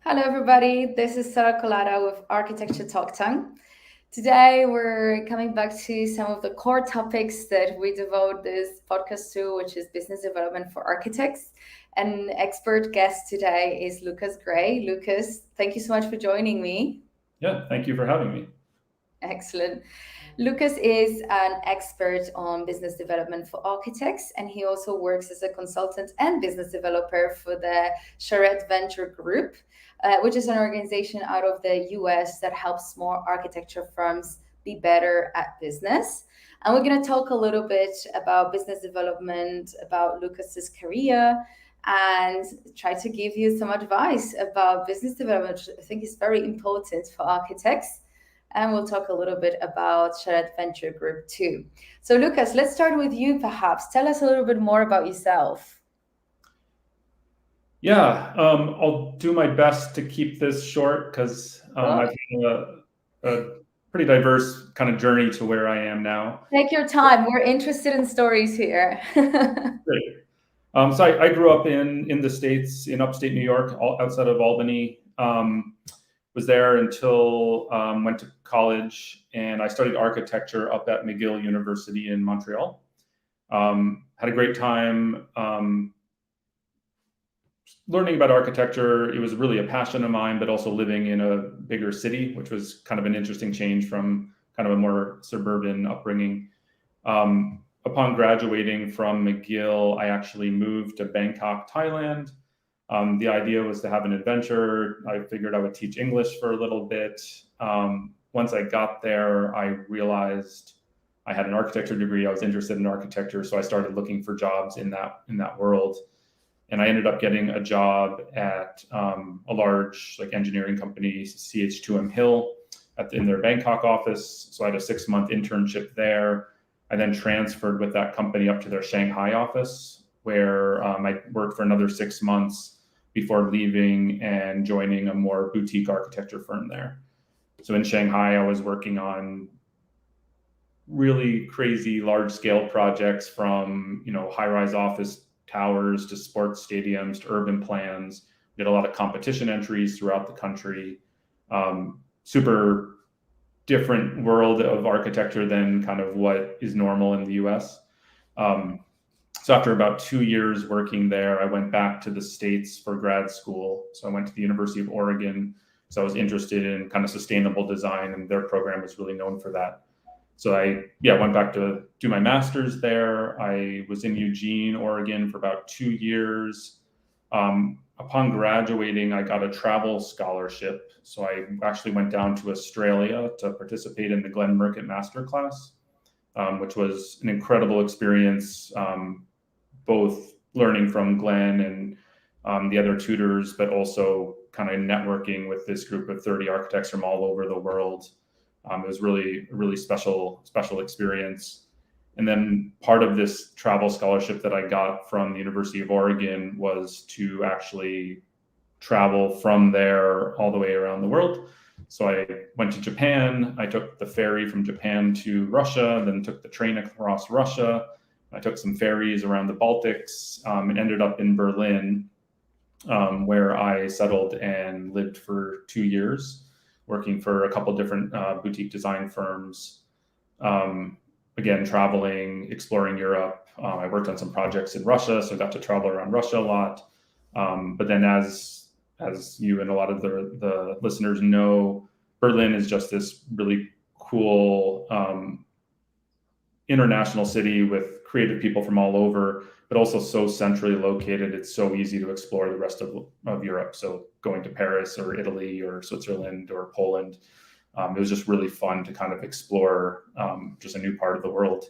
Hello, everybody. This is Sara Colada with Architecture Talk Tongue. Today, we're coming back to some of the core topics that we devote this podcast to, which is business development for architects. An expert guest today is Lucas Gray. Lucas, thank you so much for joining me. Yeah, thank you for having me. Excellent. Lucas is an expert on business development for architects, and he also works as a consultant and business developer for the Charette Venture Group, which is an organization out of the US that helps small architecture firms be better at business. And we're going to talk a little bit about business development, about Lucas's career, and try to give you some advice about business development, which I think is very important for architects. And we'll talk a little bit about Charette Venture Group too. So, Lucas, let's start with you perhaps. Tell us a little bit more about yourself. Yeah, I'll do my best to keep this short because I've had a pretty diverse kind of journey to where I am now. Take your time. We're interested in stories here. Great. So I grew up in the States, in upstate New York, outside of Albany. Was there until went to college, and I studied architecture up at McGill University in Montreal. Had a great time learning about architecture. It was really a passion of mine, but also living in a bigger city, which was kind of an interesting change from kind of a more suburban upbringing. Upon graduating from McGill, I actually moved to Bangkok, Thailand. The idea was to have an adventure. I figured I would teach English for a little bit. Once I got there, I realized I had an architecture degree. I was interested in architecture, so I started looking for jobs in that world. And I ended up getting a job at a large engineering company, CH2M Hill, in their Bangkok office. So I had a 6-month internship there. I then transferred with that company up to their Shanghai office, where I worked for another 6 months before leaving and joining a more boutique architecture firm there. So in Shanghai, I was working on really crazy large-scale projects, from high-rise office towers to sports stadiums to urban plans. We did a lot of competition entries throughout the country. Super different world of architecture than kind of what is normal in the US. So after about 2 years working there, I went back to the States for grad school. So I went to the University of Oregon. So I was interested in kind of sustainable design, and their program was really known for that. So I went back to do my master's there. I was in Eugene, Oregon for about 2 years. Upon graduating, I got a travel scholarship. So I actually went down to Australia to participate in the Glenn Murcutt Masterclass, which was an incredible experience, both learning from Glenn and the other tutors, but also kind of networking with this group of 30 architects from all over the world. It was really a really special experience. And then part of this travel scholarship that I got from the University of Oregon was to actually travel from there all the way around the world. So I went to Japan. I took the ferry from Japan to Russia, then took the train across Russia. I took some ferries around the Baltics, and ended up in Berlin, where I settled and lived for 2 years, working for a couple different boutique design firms. Again, traveling, exploring Europe. I worked on some projects in Russia, so I got to travel around Russia a lot. But then as you and a lot of the listeners know, Berlin is just this really cool international city with creative people from all over, but also so centrally located. It's so easy to explore the rest of Europe. So going to Paris or Italy or Switzerland or Poland, it was just really fun to kind of explore just a new part of the world.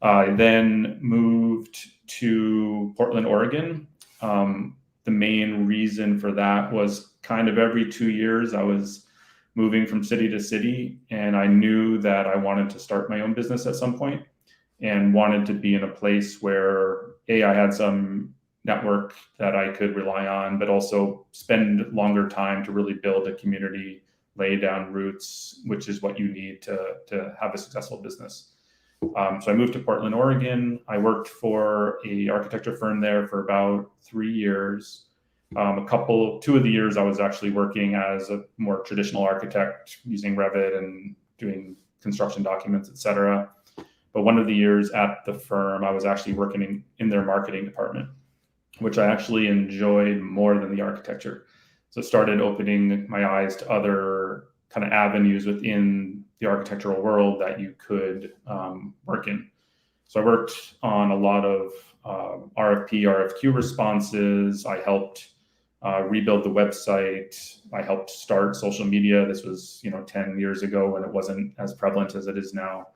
I then moved to Portland, Oregon. The main reason for that was kind of every 2 years I was moving from city to city, and I knew that I wanted to start my own business at some point and wanted to be in a place where I had some network that I could rely on, but also spend longer time to really build a community, lay down roots, which is what you need to have a successful business. So I moved to Portland, Oregon. I worked for a architecture firm there for about 3 years. Two of the years I was actually working as a more traditional architect using Revit and doing construction documents, etc. But one of the years at the firm, I was actually working in their marketing department, which I actually enjoyed more than the architecture. So it started opening my eyes to other kind of avenues within the architectural world that you could work in. So I worked on a lot of RFP, RFQ responses. I helped rebuild the website. I helped start social media. This was 10 years ago when it wasn't as prevalent as it is now.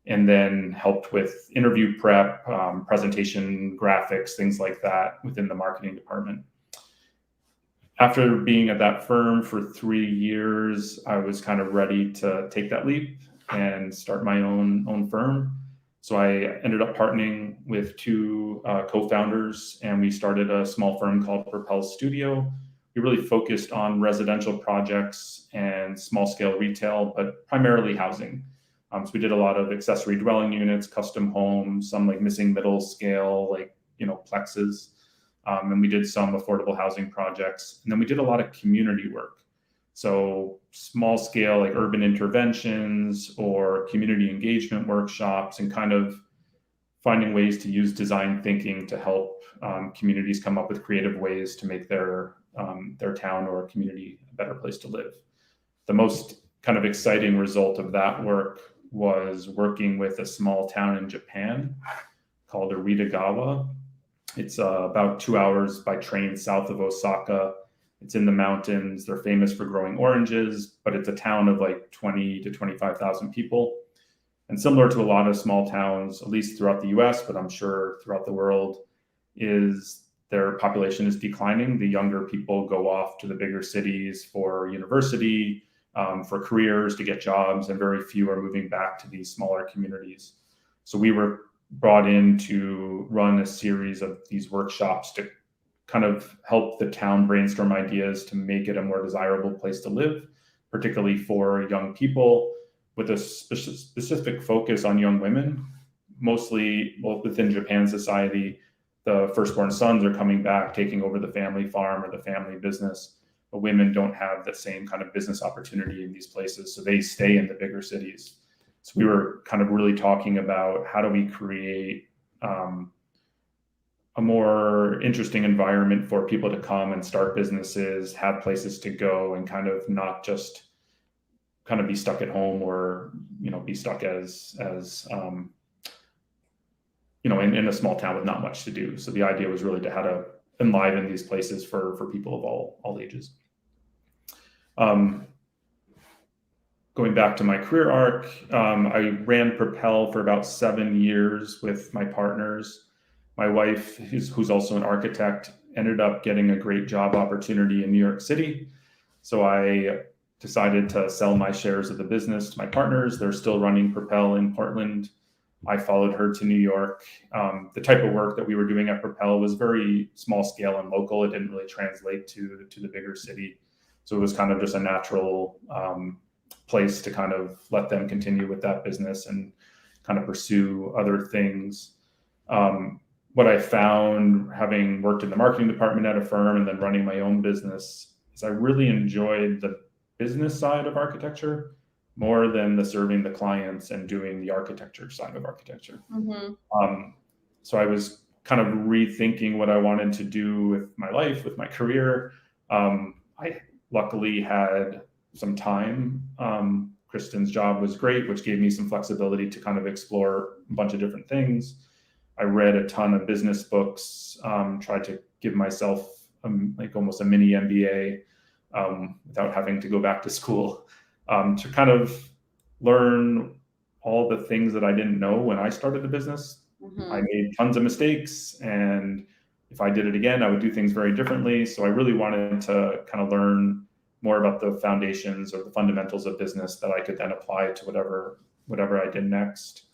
And then helped with interview prep, presentation, graphics, things like that within the marketing department. After being at that firm for 3 years, I was kind of ready to take that leap and start my own firm. So I ended up partnering with two co-founders, and we started a small firm called Propel Studio. We really focused on residential projects and small-scale retail, but primarily housing. So we did a lot of accessory dwelling units, custom homes, some like missing middle scale, like plexes. And we did some affordable housing projects. And then we did a lot of community work. So small scale, like urban interventions or community engagement workshops, and kind of finding ways to use design thinking to help communities come up with creative ways to make their town or community a better place to live. The most kind of exciting result of that work was working with a small town in Japan called Aridagawa. It's about 2 hours by train south of Osaka. It's in the mountains. They're famous for growing oranges, but it's a town of like 20 to 25,000 people. And similar to a lot of small towns, at least throughout the US, but I'm sure throughout the world, is their population is declining. The younger people go off to the bigger cities for university, for careers, to get jobs, and very few are moving back to these smaller communities. So we were brought in to run a series of these workshops to kind of help the town brainstorm ideas to make it a more desirable place to live, particularly for young people, with a specific focus on young women. Mostly, well, within Japan society, the firstborn sons are coming back, taking over the family farm or the family business, but women don't have the same kind of business opportunity in these places, so they stay in the bigger cities. So we were kind of really talking about how do we create a more interesting environment for people to come and start businesses, have places to go, and kind of not just kind of be stuck at home or be stuck as in a small town with not much to do. So the idea was really to how to enliven these places for people of all ages. Going back to my career arc, I ran Propel for about 7 years with my partners. My wife, who's also an architect, ended up getting a great job opportunity in New York City. So I decided to sell my shares of the business to my partners. They're still running Propel in Portland. I followed her to New York. The type of work that we were doing at Propel was very small scale and local. It didn't really translate to the bigger city. So it was kind of just a natural place to kind of let them continue with that business and kind of pursue other things. What I found, having worked in the marketing department at a firm and then running my own business, is I really enjoyed the business side of architecture more than the serving the clients and doing the architecture side of architecture. Mm-hmm. So I was kind of rethinking what I wanted to do with my life, with my career. I luckily had some time. Kristen's job was great, which gave me some flexibility to kind of explore a bunch of different things. I read a ton of business books, tried to give myself like almost a mini MBA without having to go back to school, to kind of learn all the things that I didn't know when I started the business. Mm-hmm. I made tons of mistakes, and if I did it again, I would do things very differently. So I really wanted to kind of learn more about the foundations or the fundamentals of business that I could then apply to whatever I did next.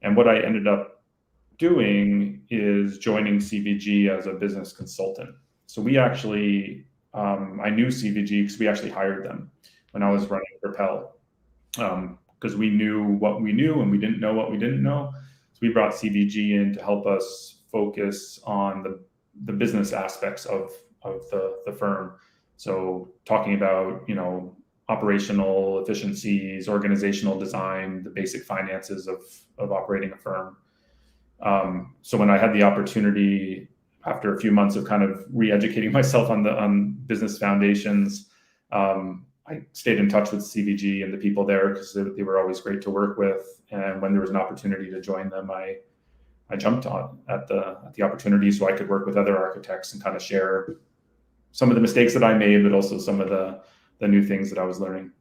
And what I ended up doing is joining CVG as a business consultant. So we actually, I knew CVG because we actually hired them when I was running Propel, because we knew what we knew and we didn't know what we didn't know. So we brought CVG in to help us focus on the business aspects of the firm. So talking about, operational efficiencies, organizational design, the basic finances of operating a firm. So when I had the opportunity, after a few months of kind of re-educating myself on business foundations, I stayed in touch with CVG and the people there because they were always great to work with. And when there was an opportunity to join them, I jumped on at the opportunity so I could work with other architects and kind of share some of the mistakes that I made, but also some of the new things that I was learning.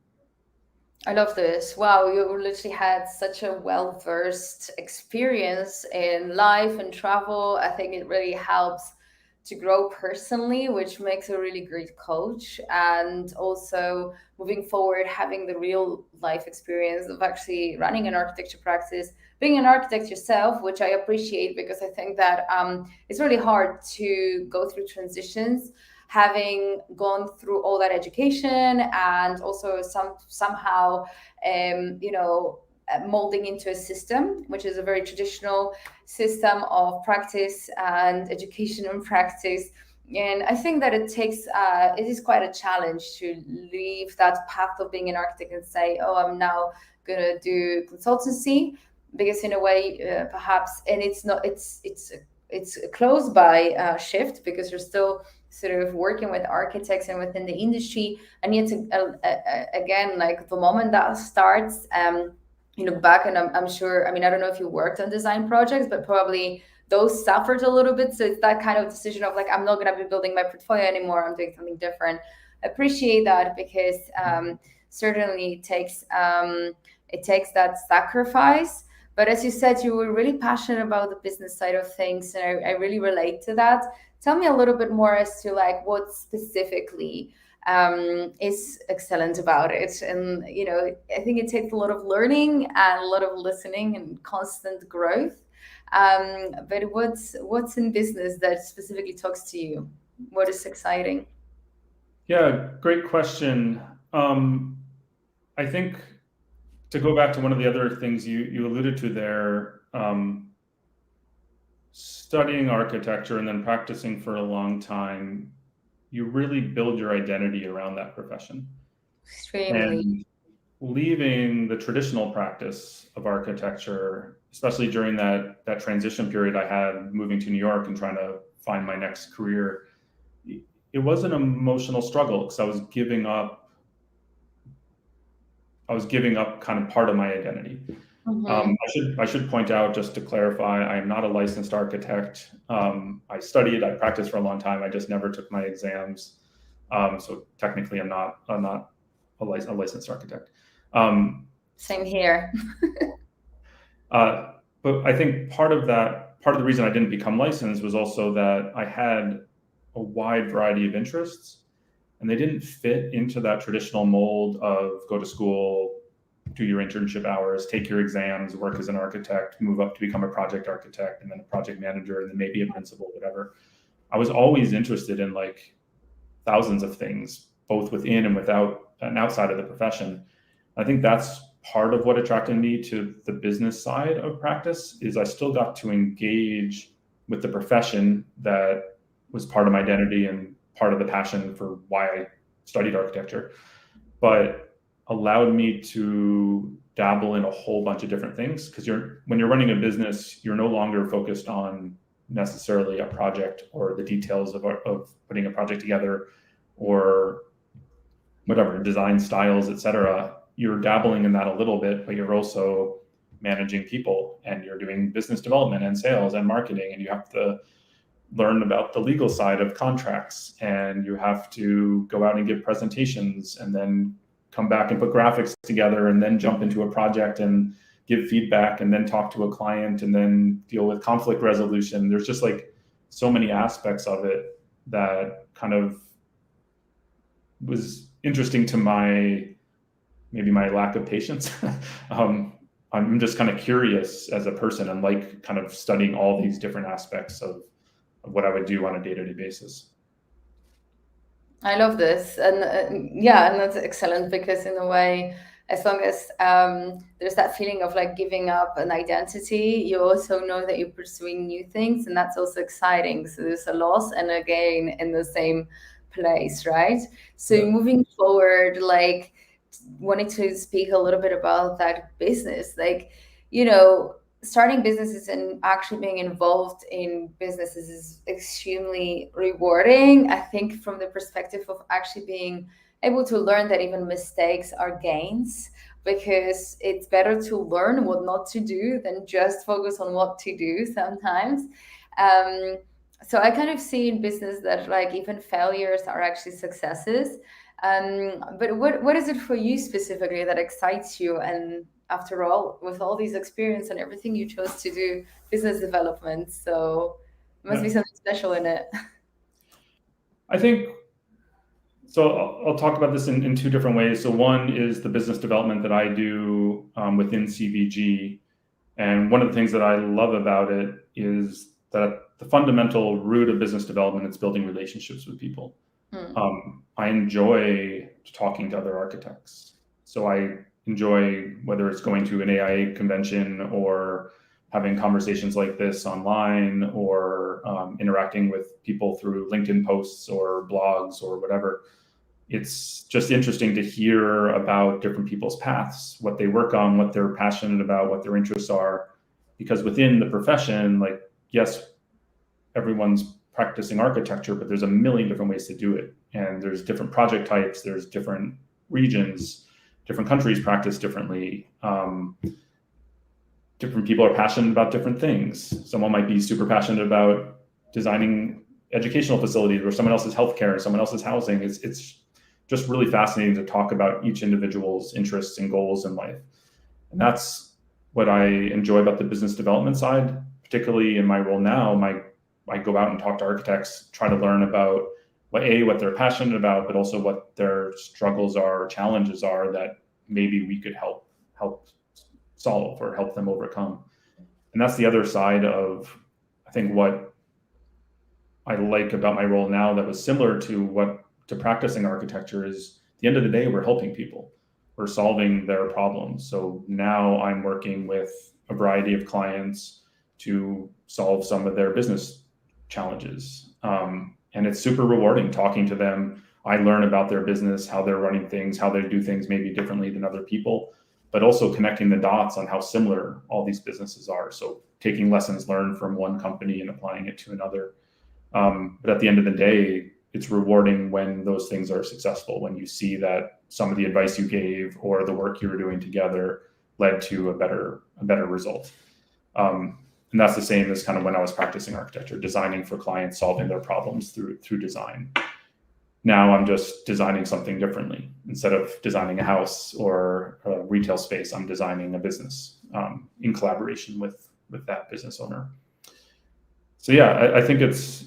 I love this. Wow, you literally had such a well-versed experience in life and travel. I think it really helps to grow personally, which makes a really great coach. And also moving forward, having the real life experience of actually running an architecture practice, being an architect yourself, which I appreciate because I think that it's really hard to go through transitions having gone through all that education and also somehow molding into a system, which is a very traditional system of practice and education and practice. And I think that it is quite a challenge to leave that path of being an architect and say, oh, I'm now going to do consultancy, because in a way, perhaps, and it's a close by shift, because you're still sort of working with architects and within the industry. And yet again, like the moment that starts, you look back and I'm sure, I mean, I don't know if you worked on design projects, but probably those suffered a little bit. So it's that kind of decision of like, I'm not going to be building my portfolio anymore, I'm doing something different. I appreciate that, because certainly it takes that sacrifice. But as you said, you were really passionate about the business side of things, and I really relate to that. Tell me a little bit more as to like what specifically is excellent about it. And I think it takes a lot of learning and a lot of listening and constant growth. But what's in business that specifically talks to you? What is exciting? Yeah, great question. I think, to go back to one of the other things you alluded to there, studying architecture and then practicing for a long time, you really build your identity around that profession. Extremely. And leaving the traditional practice of architecture, especially during that transition period I had moving to New York and trying to find my next career, it was an emotional struggle because I was giving up kind of part of my identity. I should point out, just to clarify, I am not a licensed architect. I studied, I practiced for a long time. I just never took my exams. So technically I'm not a licensed architect. Same here. But I think part of the reason I didn't become licensed was also that I had a wide variety of interests, and they didn't fit into that traditional mold of go to school, do your internship hours, take your exams, work as an architect, move up to become a project architect, and then a project manager, and then maybe a principal, whatever. I was always interested in like thousands of things, both within and without and outside of the profession. I think that's part of what attracted me to the business side of practice, is I still got to engage with the profession that was part of my identity and part of the passion for why I studied architecture, but allowed me to dabble in a whole bunch of different things. Because when you're running a business, you're no longer focused on necessarily a project or the details of putting a project together or whatever, design styles, etc. You're dabbling in that a little bit, but you're also managing people, and you're doing business development and sales and marketing, and you have to learn about the legal side of contracts, and you have to go out and give presentations and then come back and put graphics together and then jump into a project and give feedback and then talk to a client and then deal with conflict resolution. There's just like so many aspects of it that kind of was interesting to maybe my lack of patience. I'm just kind of curious as a person and like kind of studying all these different aspects of what I would do on a day-to-day basis. I love this. And and that's excellent, because in a way, as long as there's that feeling of like giving up an identity, you also know that you're pursuing new things, and that's also exciting. So there's a loss and a gain in the same place, right? So Yeah. moving forward, like wanting to speak a little bit about that business, like, starting businesses and actually being involved in businesses is extremely rewarding. I think from the perspective of actually being able to learn that even mistakes are gains, because it's better to learn what not to do than just focus on what to do sometimes. Um, so I kind of see in business that like even failures are actually successes. But what is it for you specifically that excites you? And after all, with all these experience and everything, you chose to do business development. So there must be Yeah. something special in it. I think so. I'll talk about this in two different ways. So one is the business development that I do within CVG. And one of the things that I love about it is that the fundamental root of business development is building relationships with people. I enjoy talking to other architects. So I enjoy whether it's going to an AIA convention or having conversations like this online or interacting with people through LinkedIn posts or blogs or whatever. It's just interesting to hear about different people's paths, what they work on, what they're passionate about, what their interests are. Because within the profession, like, yes, everyone's practicing architecture, but there's a million different ways to do it. And there's different project types, there's different regions, different countries practice differently. Different people are passionate about different things. Someone might be super passionate about designing educational facilities, or someone else's healthcare, and someone else's housing. It's just really fascinating to talk about each individual's interests and goals in life. And that's what I enjoy about the business development side, particularly in my role now. I go out and talk to architects, try to learn about what they're passionate about, but also what their struggles are, or challenges are that maybe we could help solve or help them overcome. And that's the other side of, I think, what I like about my role now that was similar to practicing architecture is, at the end of the day, we're helping people. We're solving their problems. So now I'm working with a variety of clients to solve some of their business challenges. And it's super rewarding talking to them. I learn about their business, how they're running things, how they do things maybe differently than other people, but also connecting the dots on how similar all these businesses are. So taking lessons learned from one company and applying it to another. But at the end of the day, it's rewarding when those things are successful, when you see that some of the advice you gave or the work you were doing together led to a better result. And that's the same as kind of when I was practicing architecture, designing for clients, solving their problems through design. Now I'm just designing something differently. Instead of designing a house or a retail space, I'm designing a business in collaboration with that business owner. So yeah, I think it's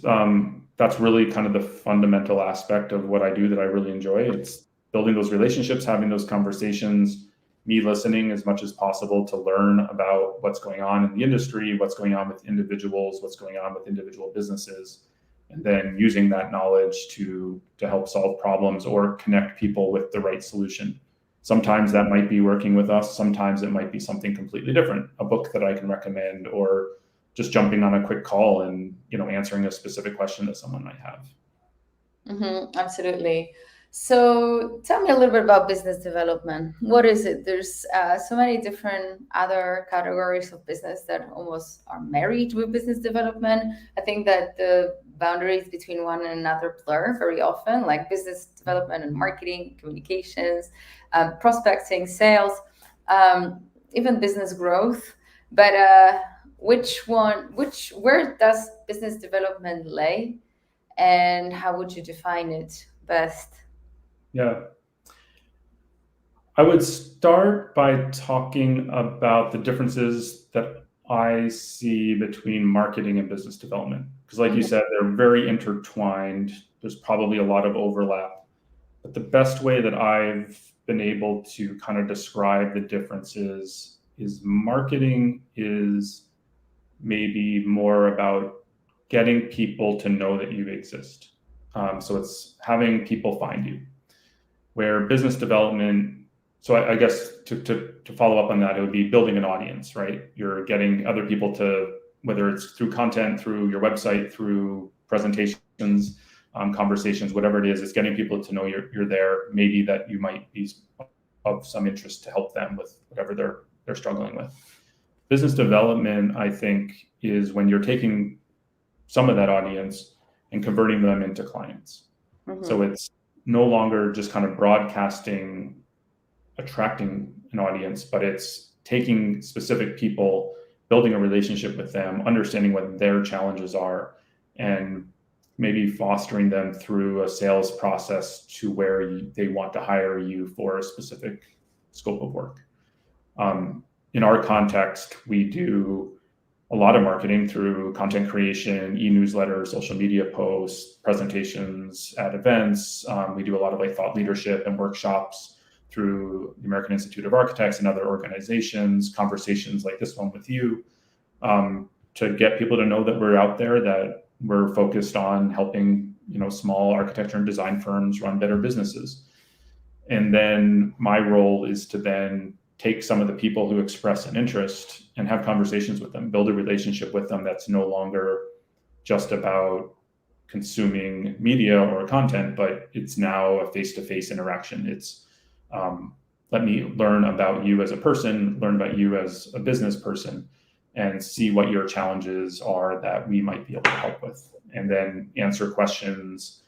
that's really kind of the fundamental aspect of what I do that I really enjoy. It's building those relationships, having those conversations, me listening as much as possible to learn about what's going on in the industry, what's going on with individuals, what's going on with individual businesses, and then using that knowledge to help solve problems or connect people with the right solution. Sometimes that might be working with us. Sometimes it might be something completely different, a book that I can recommend, or just jumping on a quick call and answering a specific question that someone might have. Absolutely. So tell me a little bit about business development. What is it? There's so many different other categories of business that almost are married with business development. I think that the boundaries between one and another blur very often, like business development and marketing, communications, prospecting, sales, even business growth. But where does business development lay, and how would you define it best? Yeah. I would start by talking about the differences that I see between marketing and business development. Because like you said, they're very intertwined. There's probably a lot of overlap. But the best way that I've been able to kind of describe the differences is marketing is maybe more about getting people to know that you exist. So it's having people find you. Where business development So I guess to follow up on that, it would be building an audience, right? You're getting other people to, whether it's through content, through your website, through presentations, conversations, whatever it is, it's getting people to know you're there. Maybe that you might be of some interest to help them with whatever they're struggling with. Business development, I think, is when you're taking some of that audience and converting them into clients. Mm-hmm. So it's no longer just kind of broadcasting, attracting an audience, but it's taking specific people, building a relationship with them, understanding what their challenges are, and maybe fostering them through a sales process to where they want to hire you for a specific scope of work. In our context, we do a lot of marketing through content creation, e-newsletters, social media posts, presentations at events. We do a lot of like thought leadership and workshops through the American Institute of Architects and other organizations, conversations like this one with you, to get people to know that we're out there, that we're focused on helping, small architecture and design firms run better businesses. And then my role is to then take some of the people who express an interest and have conversations with them, build a relationship with them that's no longer just about consuming media or content, but it's now a face-to-face interaction. It's let me learn about you as a person, learn about you as a business person, and see what your challenges are that we might be able to help with, and then answer questions,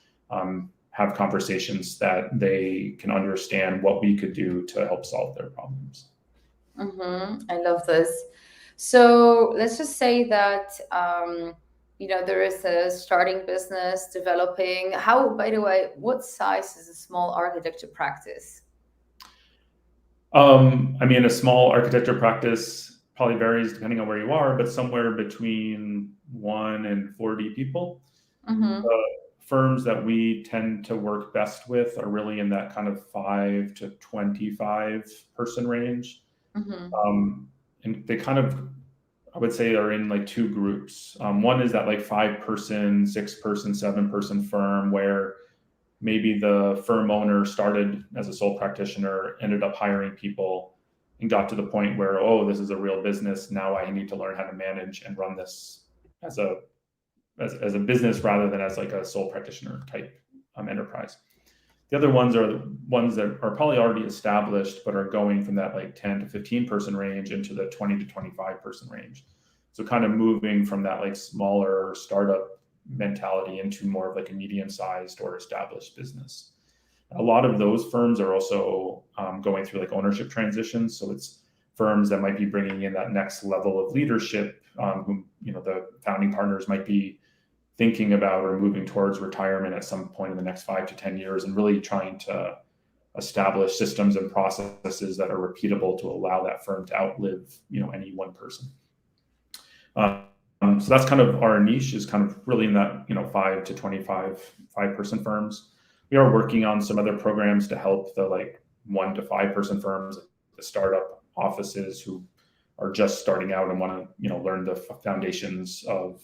have conversations that they can understand what we could do to help solve their problems. Mm-hmm. I love this. So let's just say that, there is a starting business developing. By the way, what size is a small architecture practice? A small architecture practice probably varies depending on where you are, but somewhere between 1 and 40 people. Mm-hmm. Firms that we tend to work best with are really in that kind of 5 to 25 person range. Mm-hmm. And they kind of, I would say, are in like two groups. One is that like 5-person, 6-person, 7-person firm where maybe the firm owner started as a sole practitioner, ended up hiring people, and got to the point where, oh, this is a real business. Now I need to learn how to manage and run this as a business rather than as like a sole practitioner type enterprise. The other ones are the ones that are probably already established, but are going from that like 10 to 15 person range into the 20 to 25 person range. So kind of moving from that like smaller startup mentality into more of like a medium-sized or established business. A lot of those firms are also going through like ownership transitions. So it's firms that might be bringing in that next level of leadership, who, the founding partners might be thinking about or moving towards retirement at some point in the next 5 to 10 years, and really trying to establish systems and processes that are repeatable to allow that firm to outlive, any one person. So that's kind of our niche, is kind of really in that, 5 to 25 5-person firms. We are working on some other programs to help the like 1 to 5-person firms, the startup offices who are just starting out and want to, learn the foundations of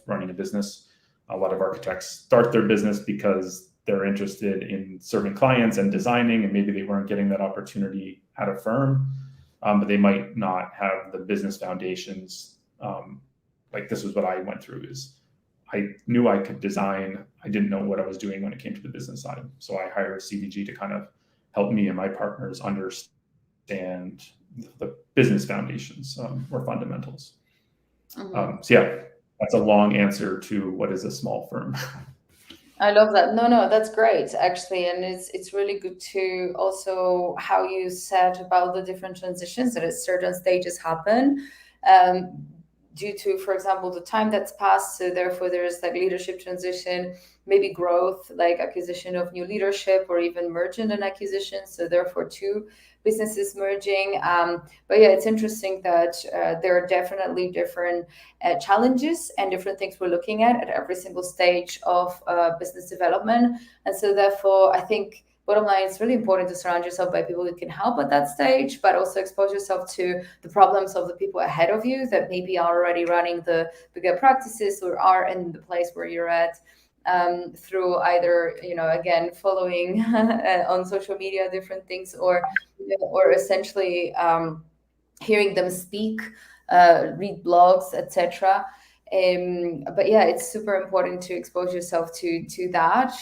running a business. A lot of architects start their business because they're interested in serving clients and designing, and maybe they weren't getting that opportunity at a firm, but they might not have the business foundations. Like this is what I went through, is I knew I could design. I didn't know what I was doing when it came to the business side. So I hired CDG to kind of help me and my partners understand the business foundations or fundamentals. Mm-hmm. So yeah, that's a long answer to what is a small firm. I love that. No, that's great, actually. And it's really good to also how you said about the different transitions that at certain stages happen. Due to, for example, the time that's passed. So therefore there's like leadership transition, maybe growth, like acquisition of new leadership, or even merger and acquisition. So therefore two businesses merging. But yeah, it's interesting that there are definitely different challenges and different things we're looking at every single stage of business development. And so therefore, I think bottom line, it's really important to surround yourself by people who can help at that stage, but also expose yourself to the problems of the people ahead of you that maybe are already running the bigger practices or are in the place where you're at. through either, again, following on social media, different things, or essentially hearing them speak, read blogs, etc. But yeah, it's super important to expose yourself to that,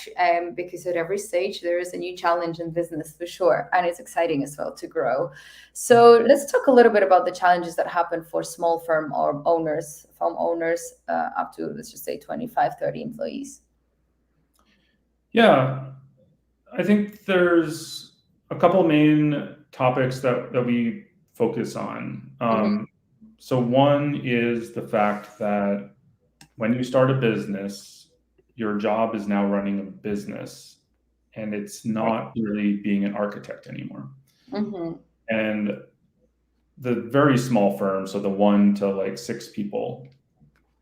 because at every stage there is a new challenge in business for sure, and it's exciting as well to grow. So let's talk a little bit about the challenges that happen for small firm owners up to, let's just say, 25, 30 employees. Yeah, I think there's a couple main topics that we focus on. So one is the fact that when you start a business, your job is now running a business, and it's not really being an architect anymore. And the very small firms, so the 1 to like 6 people,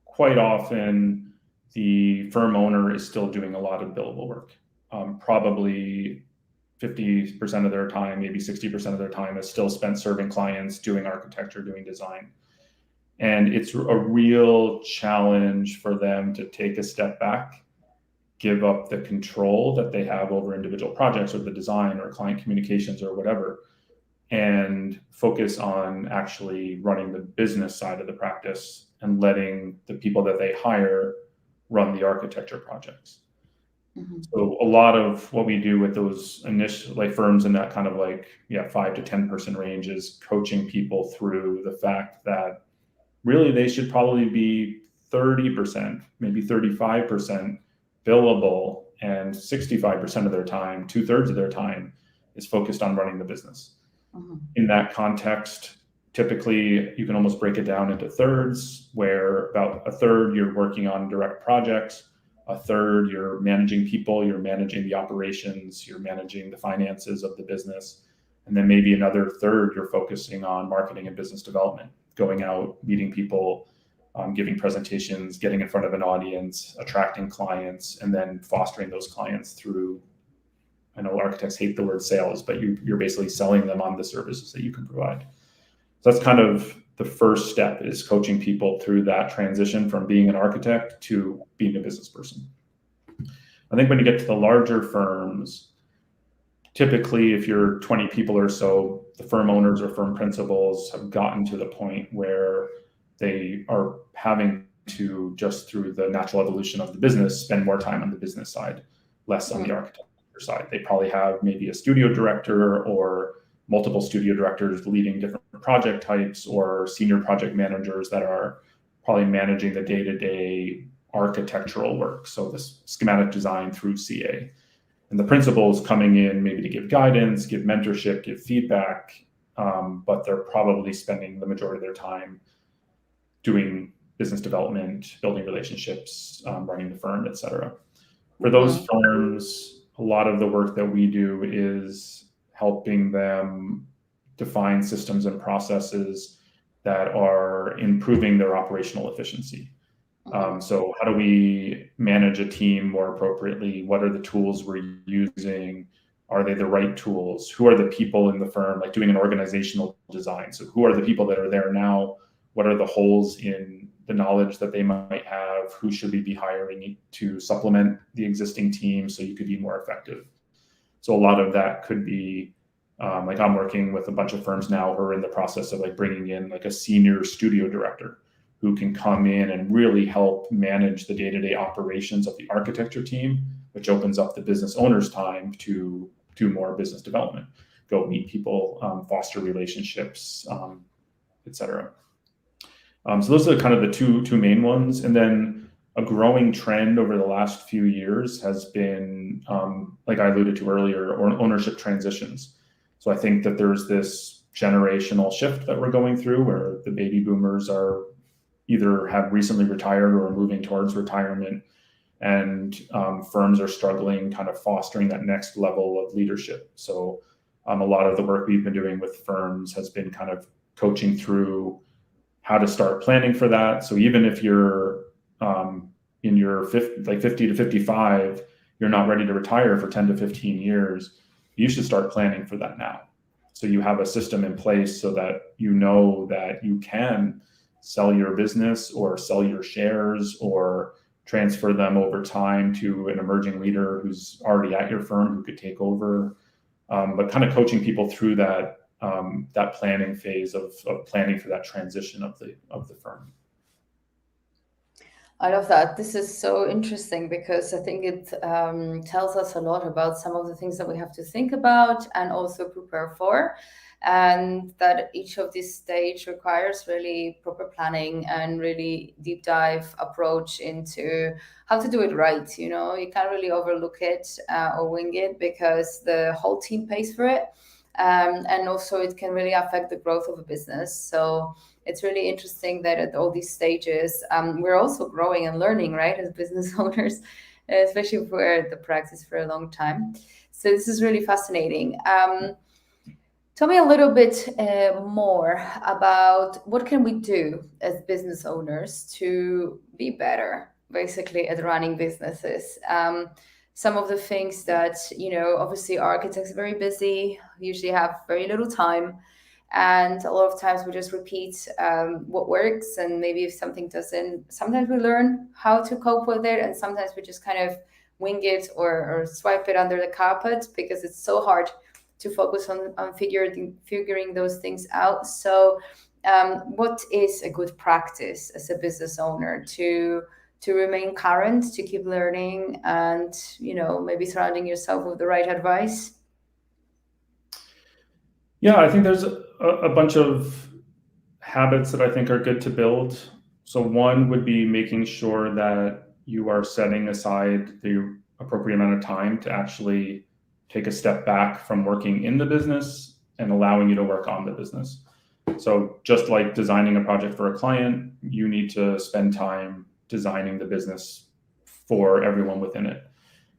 quite often the firm owner is still doing a lot of billable work. Probably 50% of their time, maybe 60% of their time is still spent serving clients, doing architecture, doing design. And it's a real challenge for them to take a step back, give up the control that they have over individual projects or the design or client communications or whatever, and focus on actually running the business side of the practice and letting the people that they hire run the architecture projects. So a lot of what we do with those initial firms in that kind of 5 to 10 person range is coaching people through the fact that really they should probably be 30%, maybe 35% billable, and 65% of their time, 2/3 of their time, is focused on running the business. In that context, typically you can almost break it down into thirds, where about a third you're working on direct projects, a third you're managing people, you're managing the operations, you're managing the finances of the business, and then maybe another third you're focusing on marketing and business development, going out, meeting people, giving presentations, getting in front of an audience, attracting clients, and then fostering those clients through, I know architects hate the word sales, but you're basically selling them on the services that you can provide. So that's kind of the first step, is coaching people through that transition from being an architect to being a business person. I think when you get to the larger firms, typically if you're 20 people or so, the firm owners or firm principals have gotten to the point where they are having to, just through the natural evolution of the business, spend more time on the business side, less on the architecture side. They probably have maybe a studio director or multiple studio directors leading different project types, or senior project managers that are probably managing the day-to-day architectural work. So this schematic design through CA. And the principals coming in maybe to give guidance, give mentorship, give feedback, but they're probably spending the majority of their time doing business development, building relationships, running the firm, et cetera. For those firms, a lot of the work that we do is helping them define systems and processes that are improving their operational efficiency. So how do we manage a team more appropriately? What are the tools we're using? Are they the right tools? Who are the people in the firm? Like doing an organizational design. So who are the people that are there now? What are the holes in the knowledge that they might have? Who should we be hiring to supplement the existing team so you could be more effective? So a lot of that could be, I'm working with a bunch of firms now who are in the process of bringing in a senior studio director who can come in and really help manage the day-to-day operations of the architecture team, which opens up the business owner's time to do more business development, go meet people, foster relationships, et cetera. So those are kind of the two main ones. And then a growing trend over the last few years has been, like I alluded to earlier, ownership transitions. So I think that there's this generational shift that we're going through where the baby boomers are either have recently retired or are moving towards retirement, and firms are struggling kind of fostering that next level of leadership. So a lot of the work we've been doing with firms has been kind of coaching through how to start planning for that. So even if you're in your 50 to 55, you're not ready to retire for 10 to 15 years, you should start planning for that now. So you have a system in place so that you know that you can sell your business or sell your shares or transfer them over time to an emerging leader who's already at your firm who could take over. But kind of coaching people through that that planning phase of planning for that transition of the firm. I love that. This is so interesting because I think it tells us a lot about some of the things that we have to think about and also prepare for, and that each of these stage requires really proper planning and really deep dive approach into how to do it right. You know, you can't really overlook it or wing it because the whole team pays for it. And also it can really affect the growth of a business. So it's really interesting that at all these stages, we're also growing and learning, right, as business owners, especially if we're at the practice for a long time. So this is really fascinating. Tell me a little bit more about what can we do as business owners to be better, basically, at running businesses. Some of the things that, you know, obviously architects are very busy, usually have very little time. And a lot of times we just repeat what works. And maybe if something doesn't, sometimes we learn how to cope with it. And sometimes we just kind of wing it or swipe it under the carpet because it's so hard to focus on figuring those things out. So what is a good practice as a business owner to remain current, to keep learning, and, you know, maybe surrounding yourself with the right advice? Yeah, I think there's a bunch of habits that I think are good to build. So one would be making sure that you are setting aside the appropriate amount of time to actually take a step back from working in the business and allowing you to work on the business. So just like designing a project for a client, you need to spend time designing the business for everyone within it.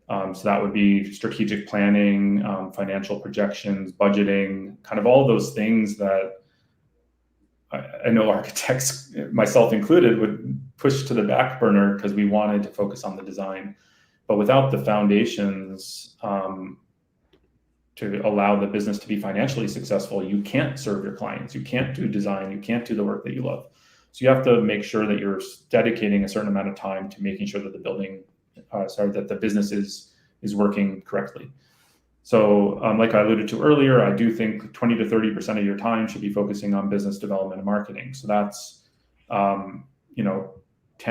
So that would be strategic planning, financial projections, budgeting, kind of all those things that I know architects, myself included, would push to the back burner because we wanted to focus on the design. But without the foundations to allow the business to be financially successful, you can't serve your clients, you can't do design, you can't do the work that you love. So you have to make sure that you're dedicating a certain amount of time to making sure that the business is working correctly. So like I alluded to earlier, I do think 20 to 30% of your time should be focusing on business development and marketing. So that's 10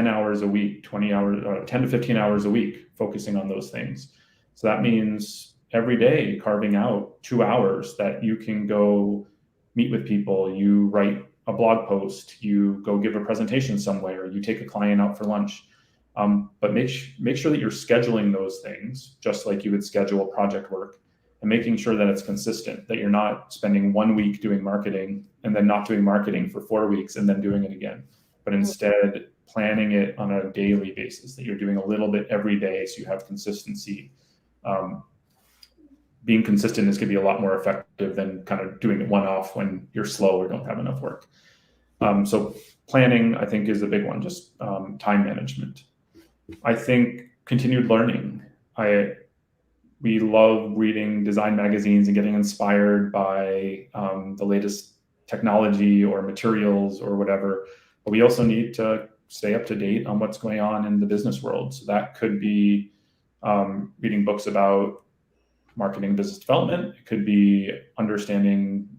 hours a week, 20 hours, 10 to 15 hours a week focusing on those things. So that means every day carving out 2 hours that you can go meet with people, you write a blog post, you go give a presentation somewhere, you take a client out for lunch. But make sure that you're scheduling those things just like you would schedule project work, and making sure that it's consistent, that you're not spending 1 week doing marketing and then not doing marketing for 4 weeks and then doing it again, but instead planning it on a daily basis, that you're doing a little bit every day so you have consistency. Being consistent is going to be a lot more effective than kind of doing it one-off when you're slow or don't have enough work. So planning, I think, is a big one, just time management. I think continued learning. We love reading design magazines and getting inspired by the latest technology or materials or whatever, but we also need to stay up to date on what's going on in the business world. So that could be reading books about marketing and business development. It could be understanding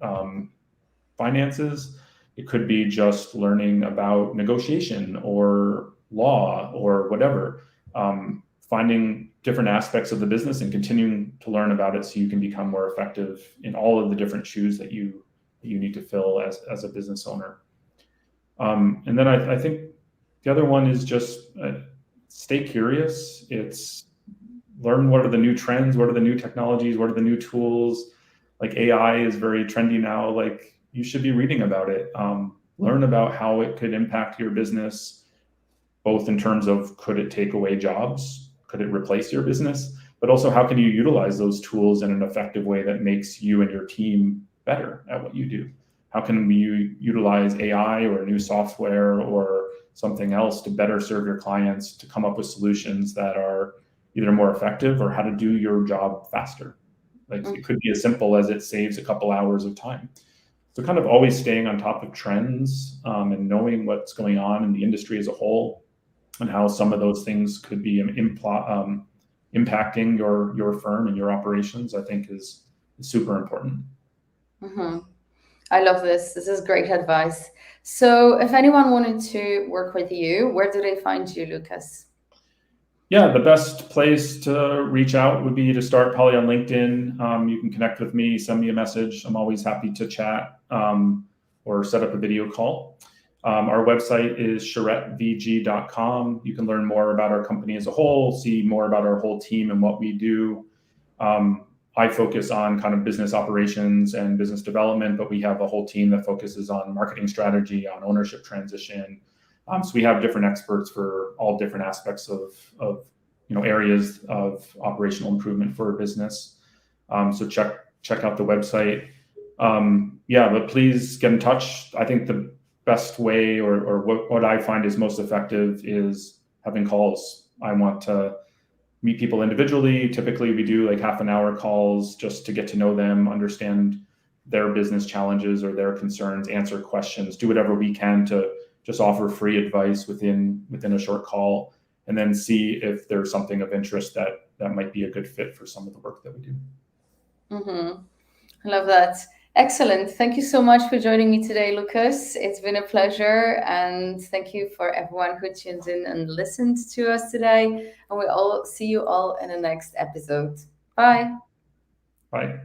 finances. It could be just learning about negotiation or law or whatever. Finding different aspects of the business and continuing to learn about it so you can become more effective in all of the different shoes that you need to fill as a business owner. And then I think the other one is just stay curious. It's learn what are the new trends, what are the new technologies, what are the new tools. Like AI is very trendy now. Like, you should be reading about it. Learn about how it could impact your business, both in terms of could it take away jobs? Could it replace your business? But also, how can you utilize those tools in an effective way that makes you and your team better at what you do? How can we utilize AI or new software or something else to better serve your clients, to come up with solutions that are either more effective or how to do your job faster? Like, it could be as simple as it saves a couple hours of time. So kind of always staying on top of trends and knowing what's going on in the industry as a whole. and how some of those things could be impacting your firm and your operations, I think is super important. I love this. This is great advice. So if anyone wanted to work with you, where do they find you, Lucas? Yeah, the best place to reach out would be to start probably on LinkedIn. You can connect with me, send me a message. I'm always happy to chat or set up a video call. Our website is charettevg.com. You can learn more about our company as a whole, see more about our whole team and what we do. I focus on kind of business operations and business development, but we have a whole team that focuses on marketing strategy, on ownership transition. So we have different experts for all different aspects of areas of operational improvement for a business. So check out the website. But please get in touch. I think the best way or what I find is most effective is having calls. I want to meet people individually. Typically we do like half an hour calls just to get to know them, understand their business challenges or their concerns, answer questions, do whatever we can to just offer free advice within a short call, and then see if there's something of interest that might be a good fit for some of the work that we do. I love that. Excellent. Thank you so much for joining me today, Lucas. It's been a pleasure. And thank you for everyone who tuned in and listened to us today. And we'll see you all in the next episode. Bye. Bye.